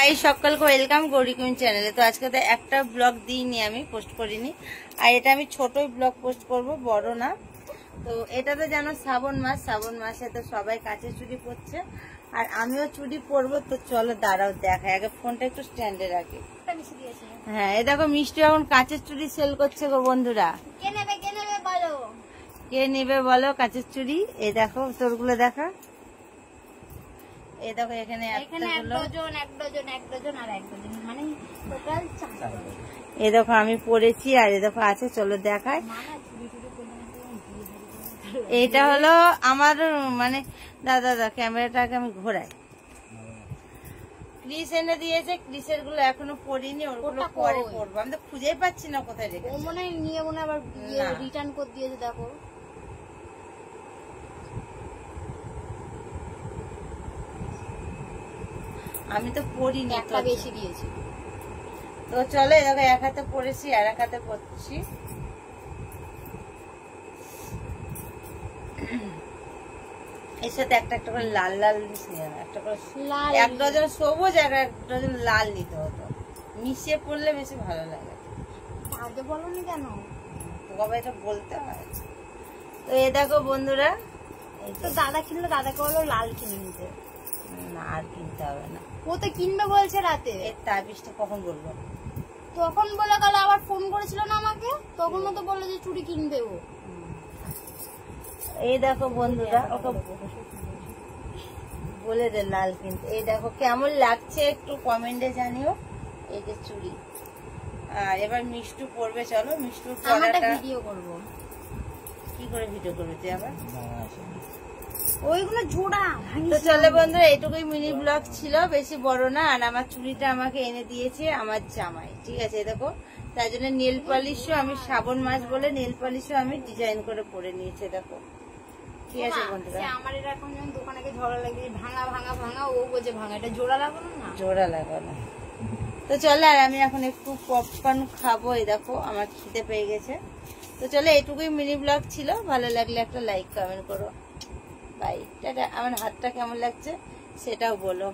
এই সকলকে welcome Gauri queen চ্যানেলে। তো আজকে তো একটা ব্লগ দিইনি, আমি পোস্ট করিনি, আর এটা আমি ছোটই ব্লগ পোস্ট করব, বড় না। তো এটা তো জানো শ্রাবণ মাসে তো সবাই কাঁচের চুড়ি পরছে, আর আমিও চুড়ি পরবো। তো চলো দাঁড়াও দেখাই, আগে ফোনটা একটু স্ট্যান্ডে রাখি। হ্যাঁ, এই দেখো মিষ্টি এখন কাঁচের চুড়ি সেল করছে গো বন্ধুরা। কে নেবে বলো কাঁচের চুড়ি? এই দেখো তোরগুলো দেখা, এই দেখো এখানে এই দেখো আমি পরেছি, আর এই দেখো আছে, চলো দেখাই। এইটা হলো আমার মানে দাদা ক্যামেরাটাকে আমি ঘোরাই, ক্রিস এনে দিয়েছে, ক্রিসের গুলো এখনো পরিনি, ওগুলো পরে পরবো। আমি তো খুঁজেই পাচ্ছি না কোথায় রেখে, ও মনে হয় নিয়ে মনে আবার রিটার্ন করে দিয়েছে। দেখো আমি তো পরিনি, একটা বেশি দিয়েছি। তো চলো দেখো এক হাতে পরেছি আর এক হাতে পরছি। এর সাথে একটা একটা করে লাল লাল একটা করে এক ডজন সবুজ আর এক ডজন লাল নিতে হতো, মিশিয়ে পড়লে বেশি ভালো লাগে। আগে বলোনি কেন? কবে এটা বলতে হয়। তো এ দেখো বন্ধুরা, তো দাদা কিনলো, দাদাকে বলো লাল কিনে নিতে। না আর কিনতে হবে না, ও তো কিনবে বলছে রাতে। এর তাবিজটা কখন বলবো? তখন বলে গেল, আবার ফোন করেছিল না আমাকে, তখনও তো বললো যে চুড়ি কিনবে ও। এই দেখো বন্ধুরা, ওকে বলে দে লাল কিনতে। এই দেখো কেমন লাগছে একটু কমেন্টে জানিও। এই যে চুড়ি, আর এবার মিষ্টু পরবে। চলো মিষ্টুর পরাটা ভিডিও করব। কি করে ভিডিও করবে তুই আবার? ওইগুলো জোড়া। তো চলো বন্ধুরা, এইটুকুই মিনি ব্লগ ছিল, বেশি বড় না। আর আমার চুড়িটা আমাকে এনে দিয়েছে আমার জামাই, ঠিক আছে? দেখো, তাই জন্য নেল পলিশও আমি শ্রাবণ মাস বলে নেল পলিশও আমি ডিজাইন করে পরে নিয়েছি। দেখো ঠিক আছে বন্ধুরা, আমার এরকম যখন দোকানে ঝগড়া লাগে ভাঙা ভাঙা ভাঙা, ও বোঝে ভাঙা, এটা জোড়া লাগানো না, জোড়া লাগানো। তো চলো, আর আমি এখন একটু পপকর্ন খাবো। এই দেখো আমার খিদে পেয়ে গেছে। তো চলো, এইটুকুই মিনি ব্লগ ছিল, ভালো লাগলে একটা লাইক কমেন্ট করো। বাই, টাটা। আমার হাতটা কেমন লাগছে সেটাও বলো।